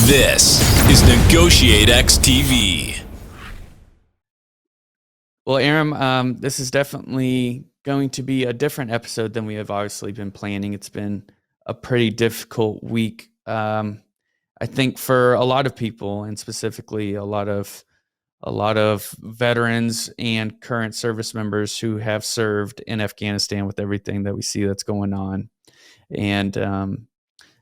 This is NEGOTIATEx TV. Well, Aram, this is definitely going to be a different episode than we have obviously been planning. It's been a pretty difficult week, I think, for a lot of people, and specifically a lot of veterans and current service members who have served in Afghanistan with everything that we see that's going on. And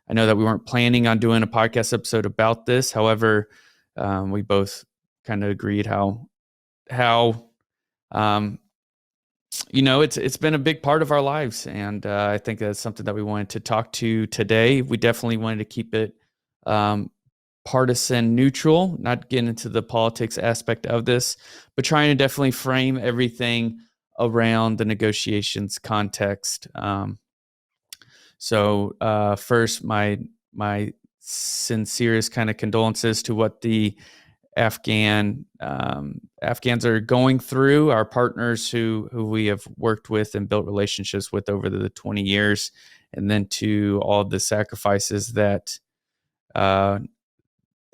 I know that we weren't planning on doing a podcast episode about this. However, we both kind of agreed how it's been a big part of our lives, and I think that's something that we wanted to talk to today. We definitely wanted to keep it partisan neutral, not getting into the politics aspect of this, but trying to definitely frame everything around the negotiations context. So first, my sincerest kind of condolences to what the Afghans are going through, our partners who we have worked with and built relationships with over the 20 years, and then to all the sacrifices that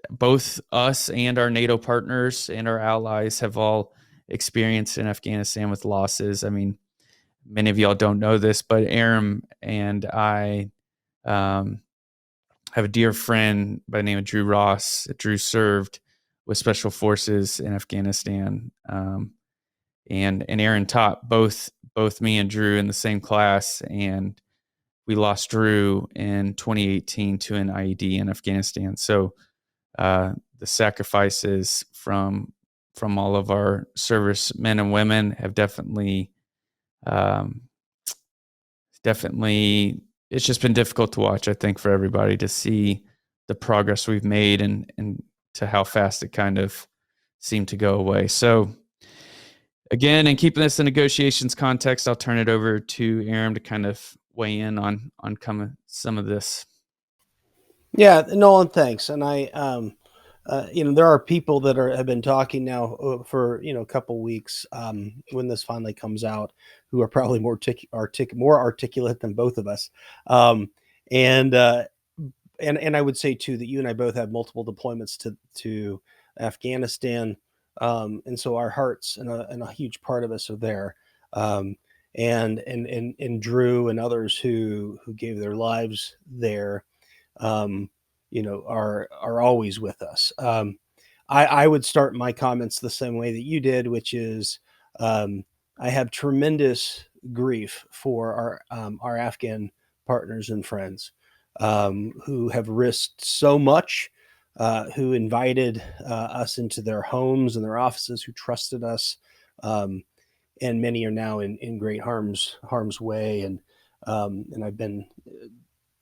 both us and our NATO partners and our allies have all experienced in Afghanistan with losses. I mean, many of y'all don't know this, but Aram and I have a dear friend by the name of Drew Ross. Drew served with Special Forces in Afghanistan, and Aaron taught both me and Drew in the same class, and we lost Drew in 2018 to an IED in Afghanistan. So the sacrifices from all of our service men and women have definitely it's just been difficult to watch, I think, for everybody to see the progress we've made and to how fast it kind of seemed to go away. So again, in keeping this in negotiations context, I'll turn it over to Aram to kind of weigh in on some of this. Yeah, Nolan, thanks. And there are people that have been talking now for a couple weeks when this finally comes out, who are probably more articulate than both of us, and I would say too that you and I both have multiple deployments to Afghanistan, and so our hearts and a huge part of us are there, and Drew and others who gave their lives there. Are always with us. I would start my comments the same way that you did, which is I have tremendous grief for our Afghan partners and friends who have risked so much, who invited us into their homes and their offices, who trusted us, and many are now in great harm's way. And I've been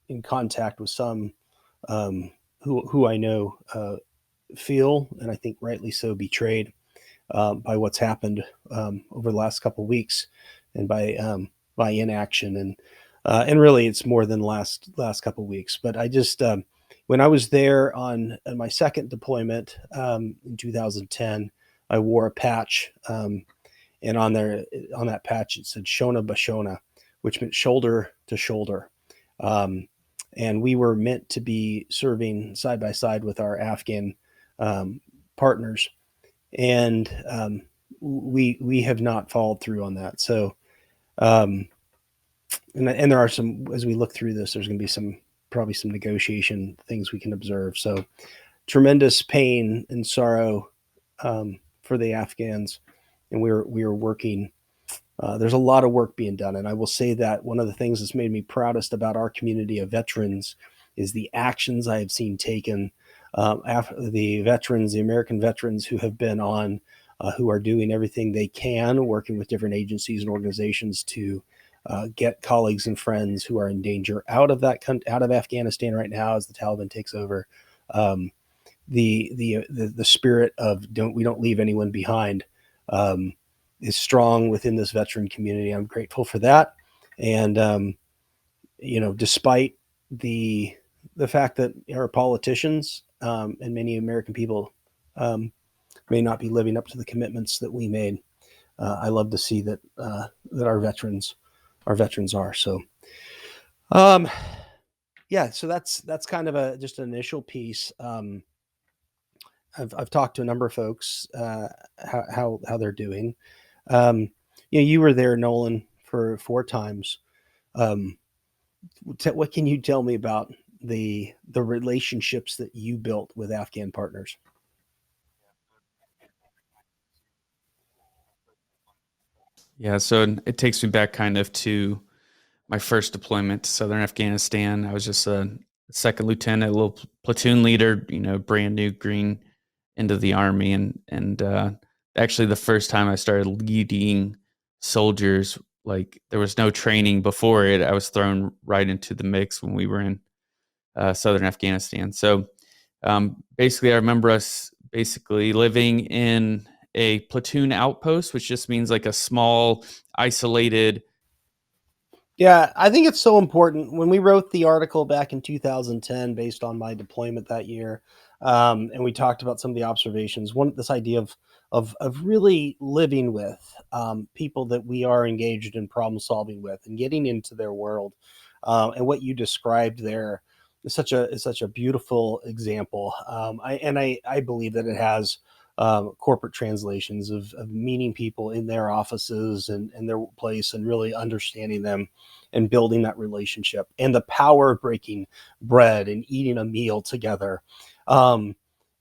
in contact with some who I know feel, and I think rightly so, betrayed by what's happened over the last couple of weeks, and by inaction, and really it's more than last couple of weeks. But I just when I was there on my second deployment in 2010, I wore a patch, and on that patch it said Shona Bashona, which meant shoulder to shoulder. And we were meant to be serving side by side with our Afghan partners, and we have not followed through on that. So, and there are some, as we look through this, there's going to be probably some negotiation things we can observe. So, tremendous pain and sorrow for the Afghans, and we are working. There's a lot of work being done. And I will say that one of the things that's made me proudest about our community of veterans is the actions I have seen taken after the American veterans who have been on, who are doing everything they can, working with different agencies and organizations to get colleagues and friends who are in danger out of Afghanistan right now as the Taliban takes over. The spirit of we don't leave anyone behind is strong within this veteran community. I'm grateful for that. And, despite the fact that our politicians and many American people may not be living up to the commitments that we made, I love to see that our veterans are. So, Yeah, so that's kind of a just an initial piece. I've talked to a number of folks, how they're doing. Um, you were there, Nolan, for 4 times. Um, what can you tell me about the relationships that you built with Afghan partners? Yeah, so it takes me back kind of to my first deployment to southern Afghanistan. I was just a second lieutenant, a little platoon leader, brand new green into the army, and actually the first time I started leading soldiers, like there was no training before it. I was thrown right into the mix when we were in southern Afghanistan. So basically, I remember us basically living in a platoon outpost, which just means like a small, isolated. Yeah, I think it's so important. When we wrote the article back in 2010, based on my deployment that year, and we talked about some of the observations. One, this idea of really living with people that we are engaged in problem solving with, and getting into their world, and what you described there is such a beautiful example. I believe that it has corporate translations of meeting people in their offices and their place, and really understanding them and building that relationship, and the power of breaking bread and eating a meal together, um,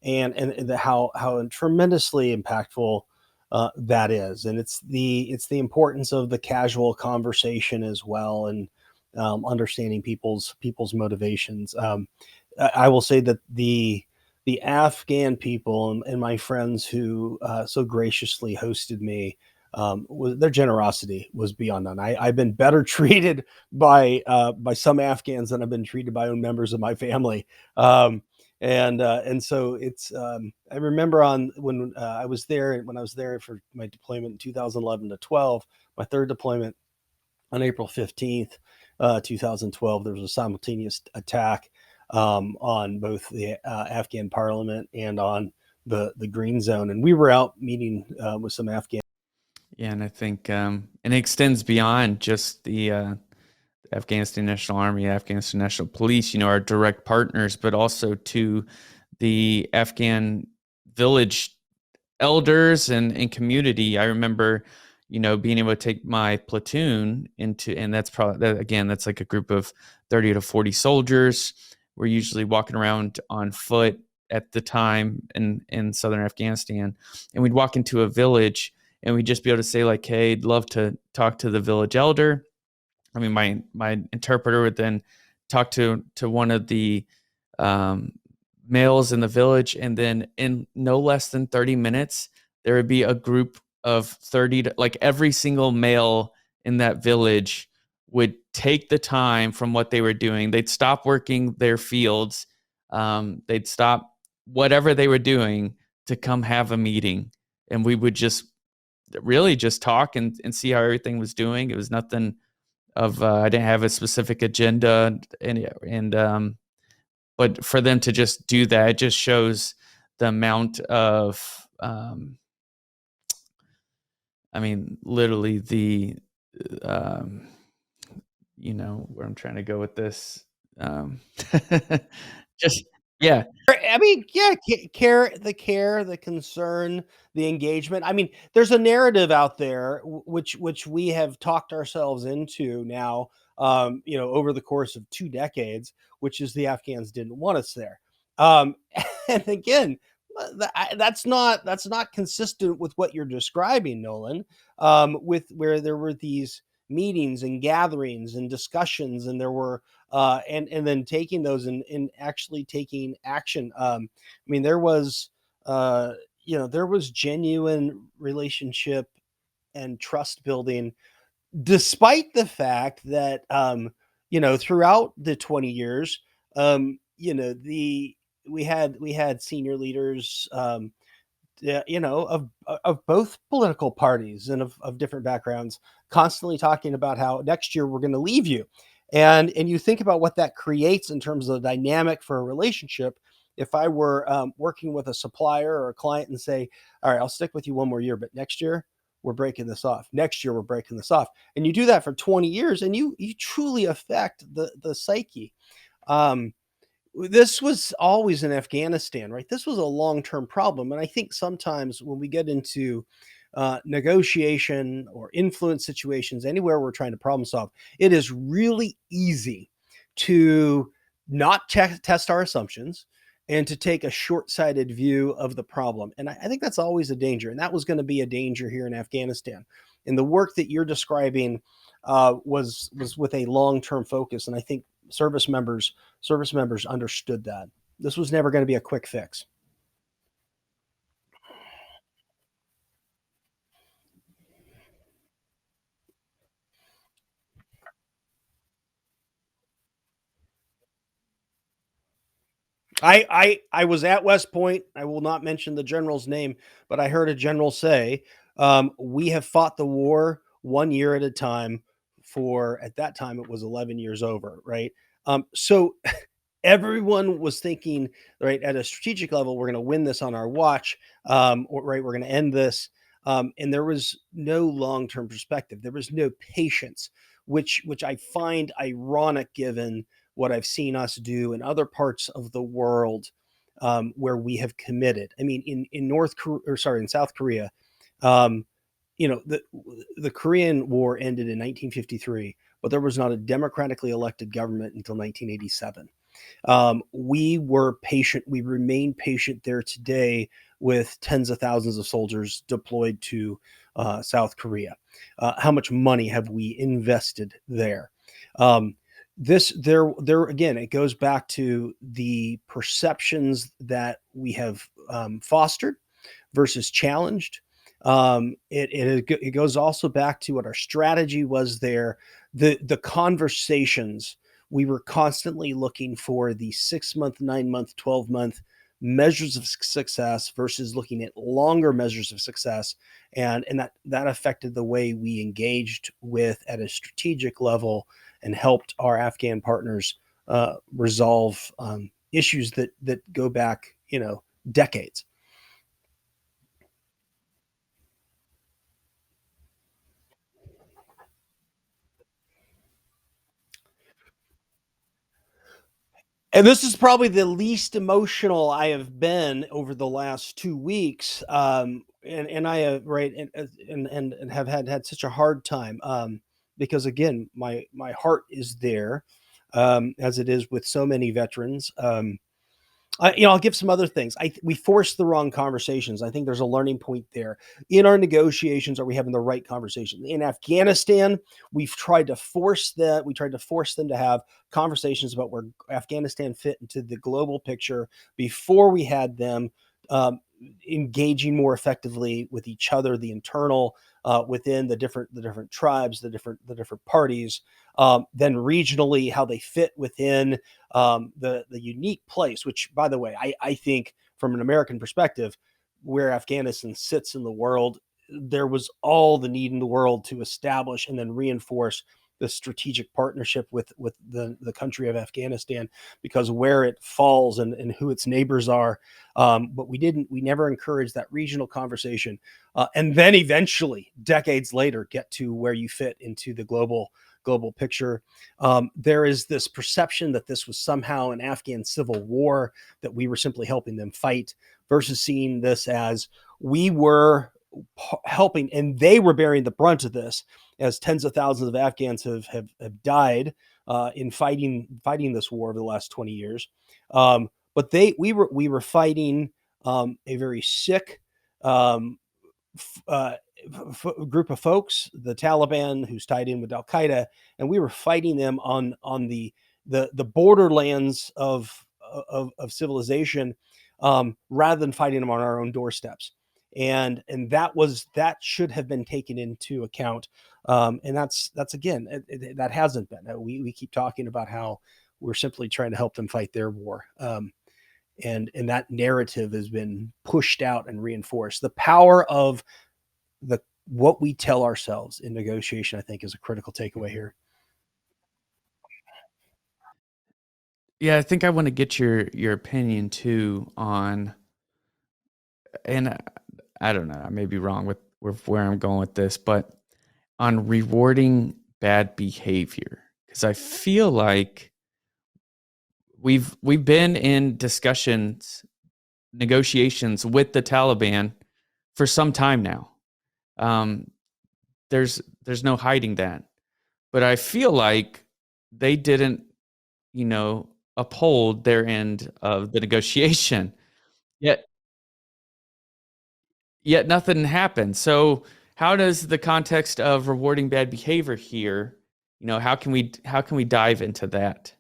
and how tremendously impactful that is. And it's the importance of the casual conversation as well, and understanding people's motivations. I will say that the Afghan people and my friends who so graciously hosted me, their generosity was beyond none. I've been better treated by some Afghans than I've been treated by own members of my family. And so it's I remember on when I was there for my deployment in 2011 to 12, my third deployment on April 15th, 2012, there was a simultaneous attack on both the Afghan parliament and on the Green Zone, and we were out meeting with some Afghan. Yeah, and I think and it extends beyond just the Afghanistan National Army, Afghanistan National Police, our direct partners, but also to the Afghan village elders and community. I remember, being able to take my platoon into, and that's probably again, that's like a group of 30 to 40 soldiers. We're usually walking around on foot at the time in southern Afghanistan, and we'd walk into a village and we'd just be able to say like, "Hey, I'd love to talk to the village elder." I mean, my interpreter would then talk to one of the um, males in the village, and then in no less than 30 minutes, there would be a group of 30 to, like every single male in that village would take the time from what they were doing. They'd stop working their fields. They'd stop whatever they were doing to come have a meeting. And we would just really just talk and see how everything was doing. It was nothing of I didn't have a specific agenda, and but for them to just do that, it just shows the amount of I mean, literally the um, where I'm trying to go with this. Um, just yeah, I mean, yeah, care, the concern, the engagement. I mean, there's a narrative out there which we have talked ourselves into now, over the course of 2 decades, which is the Afghans didn't want us there. Um, and again, that's not consistent with what you're describing, Nolan. With where there were these meetings and gatherings and discussions, and there were and then taking those and actually taking action. I mean, uh, there was genuine relationship and trust building, despite the fact that throughout the 20 years, the we had senior leaders, yeah, of both political parties and of different backgrounds, constantly talking about how next year we're going to leave you, and you think about what that creates in terms of the dynamic for a relationship. If I were working with a supplier or a client and say, "All right, I'll stick with you one more year, but next year we're breaking this off. Next year we're breaking this off," and you do that for 20 years, and you truly affect the psyche. Um, this was always in Afghanistan, right? This was a long-term problem, and I think sometimes when we get into negotiation or influence situations, anywhere we're trying to problem solve, it is really easy to not test our assumptions and to take a short-sighted view of the problem. And I think that's always a danger, and that was going to be a danger here in Afghanistan. And the work that you're describing was with a long-term focus, and I think service members understood that this was never going to be a quick fix. I was at West Point. I will not mention the general's name, but I heard a general say, "We have fought the war 1 year at a time for at that time it was 11 years over." Right. So everyone was thinking, right, at a strategic level, we're going to win this on our watch, or right, we're going to end this. And there was no long-term perspective. There was no patience, which I find ironic given what I've seen us do in other parts of the world where we have committed. I mean, in North Korea, or sorry, in South Korea, um, the Korean War ended in 1953, but there was not a democratically elected government until 1987. We were patient. We remain patient there today with tens of thousands of soldiers deployed to South Korea. How much money have we invested there? Um, there again, it goes back to the perceptions that we have fostered versus challenged. It goes also back to what our strategy was there. The conversations we were constantly looking for the 6 month, 9 month, 12 month measures of success versus looking at longer measures of success, and that affected the way we engaged with at a strategic level and helped our Afghan partners resolve issues that go back decades. And this is probably the least emotional I have been over the last 2 weeks, and I have right, and have had such a hard time, because again, my heart is there, as it is with so many veterans. I'll give some other things. We forced the wrong conversations. I think there's a learning point there. In our negotiations, are we having the right conversation? In Afghanistan, we've tried to force that. We tried to force them to have conversations about where Afghanistan fit into the global picture before we had them um, engaging more effectively with each other, the internal within the different tribes, the different parties, then regionally how they fit within the unique place, which, by the way, I think from an American perspective, where Afghanistan sits in the world, there was all the need in the world to establish and then reinforce the strategic partnership with the country of Afghanistan, because where it falls and who its neighbors are. But we never encouraged that regional conversation. And then eventually, decades later, get to where you fit into the global picture. There is this perception that this was somehow an Afghan civil war that we were simply helping them fight, versus seeing this as we were helping and they were bearing the brunt of this, as tens of thousands of Afghans have died in fighting this war over the last 20 years. But we were fighting a very sick um, uh, group of folks, the Taliban, who's tied in with Al Qaeda, and we were fighting them on the borderlands of civilization, rather than fighting them on our own doorsteps. And that should have been taken into account. And that's again that hasn't been. We keep talking about how we're simply trying to help them fight their war. And that narrative has been pushed out and reinforced. The power of the what we tell ourselves in negotiation, I think, is a critical takeaway here. Yeah, I think I want to get your opinion too on, and I don't know, I may be wrong with where I'm going with this, but on rewarding bad behavior, because I feel like we've been in negotiations with the Taliban for some time now. There's no hiding that, but I feel like they didn't, uphold their end of the negotiation. Yet yet nothing happened. So how does the context of rewarding bad behavior here, how can we dive into that?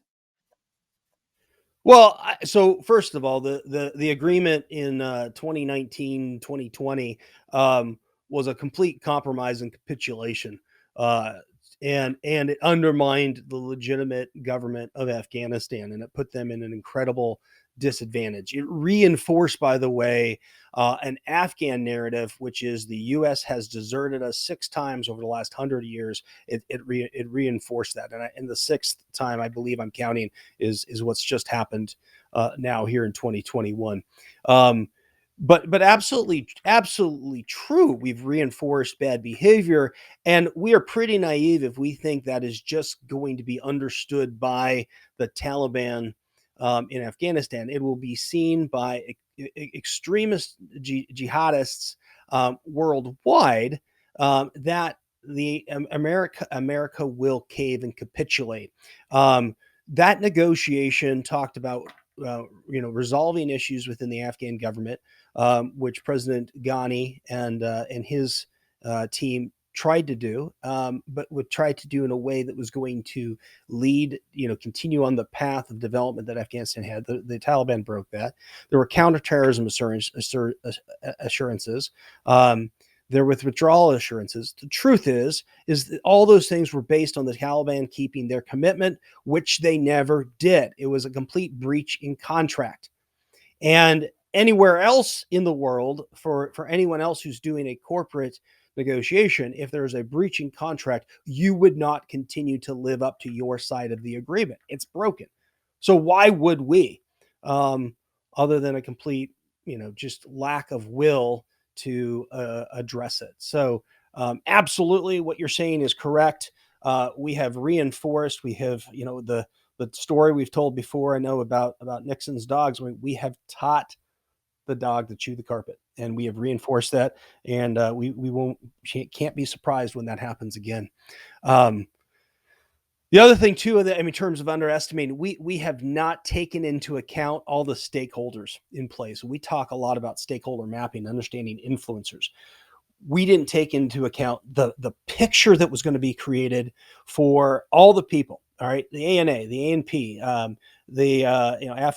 Well, so first of all, the agreement in 2019, 2020 was a complete compromise and capitulation, uh, and it undermined the legitimate government of Afghanistan, and it put them in an incredible disadvantage. It reinforced, by the way, an Afghan narrative, which is the U.S. has deserted us 6 times over the last 100 years. It reinforced that, and the sixth time, I believe I'm counting, is what's just happened now here in 2021. Um, but absolutely true. We've reinforced bad behavior, and we are pretty naive if we think that is just going to be understood by the Taliban in Afghanistan. It will be seen by extremist jihadists worldwide that the America will cave and capitulate. That negotiation talked about resolving issues within the Afghan government, which President Ghani and his team tried to do, but would try to do in a way that was going to lead, continue on the path of development that Afghanistan had. The Taliban broke that. There were counterterrorism assurances. There were withdrawal assurances. The truth is that all those things were based on the Taliban keeping their commitment, which they never did. It was a complete breach in contract. And anywhere else in the world, for anyone else who's doing a corporate negotiation, if there's a breach in contract, you would not continue to live up to your side of the agreement. It's broken. So why would we, other than a complete, just lack of will to address it? So absolutely, what you're saying is correct. We have reinforced. We have, the story we've told before. I know about Nixon's dogs. We have taught the dog to chew the carpet, and we have reinforced that. And we can't be surprised when that happens again. The other thing too, in terms of underestimating, we have not taken into account all the stakeholders in place. We talk a lot about stakeholder mapping, understanding influencers. We didn't take into account the picture that was going to be created for all the people. All right, the ANA, the ANP,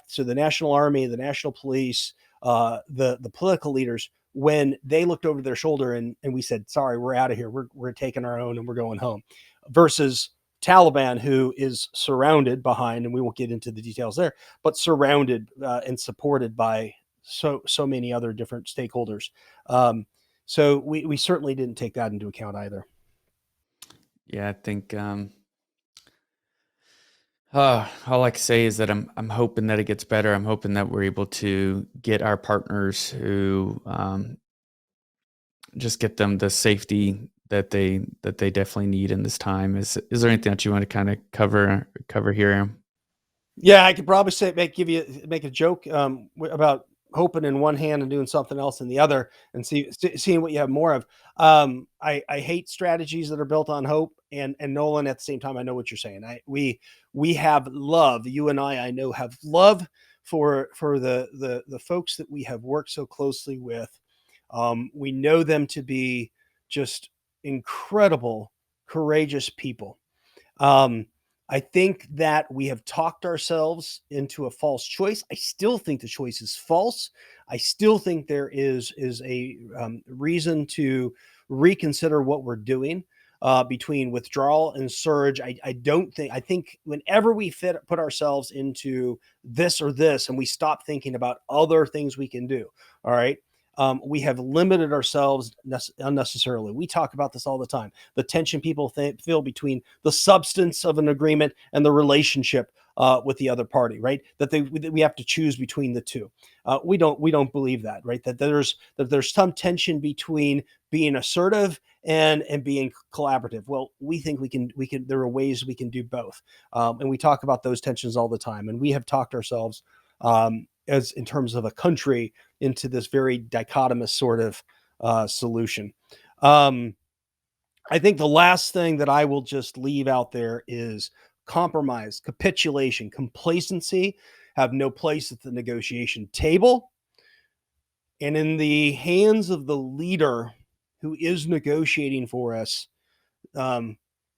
so the National Army, the National Police, the political leaders, when they looked over their shoulder and we said, "Sorry, we're out of here. We're taking our own and we're going home," versus Taliban, who is surrounded behind, and we won't get into the details there, but surrounded and supported by so many other different stakeholders. So we certainly didn't take that into account either. Yeah, I think all I can say is that I'm hoping that it gets better. I'm hoping that we're able to get our partners who just get them the safety that they definitely need in this time. Is there anything that you want to kind of cover here? Yeah, I could probably make a joke about hoping in one hand and doing something else in the other, and seeing what you have more of. I hate strategies that are built on hope, and Nolan, at the same time, I know what you're saying. We have love. You and I know, have love for the folks that we have worked so closely with. We know them to be just incredible, courageous people. Um, I think that we have talked ourselves into a false choice. I still think the choice is false. I still think there is a reason to reconsider what we're doing between withdrawal and surge. I think whenever we put ourselves into this or this, and we stop thinking about other things we can do. All right. we have limited ourselves unnecessarily. We talk about this all the time. The tension people feel between the substance of an agreement and the relationship with the other party, right? That we have to choose between the two. We don't believe that, right? That there's some tension between being assertive and being collaborative. Well, we think we can. There are ways we can do both, and we talk about those tensions all the time. And we have talked ourselves as in terms of a country into this very dichotomous sort of solution. I think the last thing that I will just leave out there is compromise, capitulation, complacency have no place at the negotiation table. And in the hands of the leader who is negotiating for us,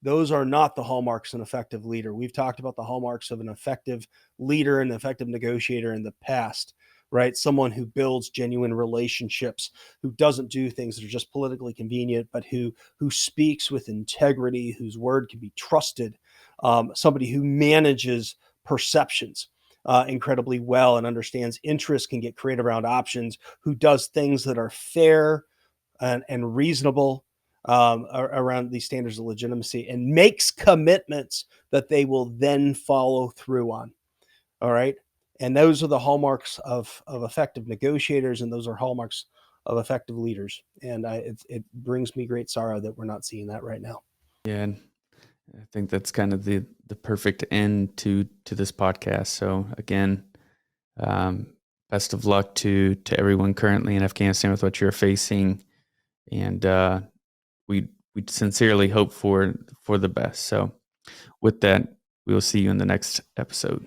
those are not the hallmarks of an effective leader. We've talked about the hallmarks of an effective leader and an effective negotiator in the past, right? Someone who builds genuine relationships, who doesn't do things that are just politically convenient, but who speaks with integrity, whose word can be trusted, somebody who manages perceptions incredibly well and understands interest, can get creative around options, who does things that are fair and reasonable around these standards of legitimacy, and makes commitments that they will then follow through on. All right. And those are the hallmarks of effective negotiators, and those are hallmarks of effective leaders. And it brings me great sorrow that we're not seeing that right now. Yeah, and I think that's kind of the perfect end to this podcast. So again, best of luck to everyone currently in Afghanistan with what you're facing, and we sincerely hope for the best. So with that, we will see you in the next episode.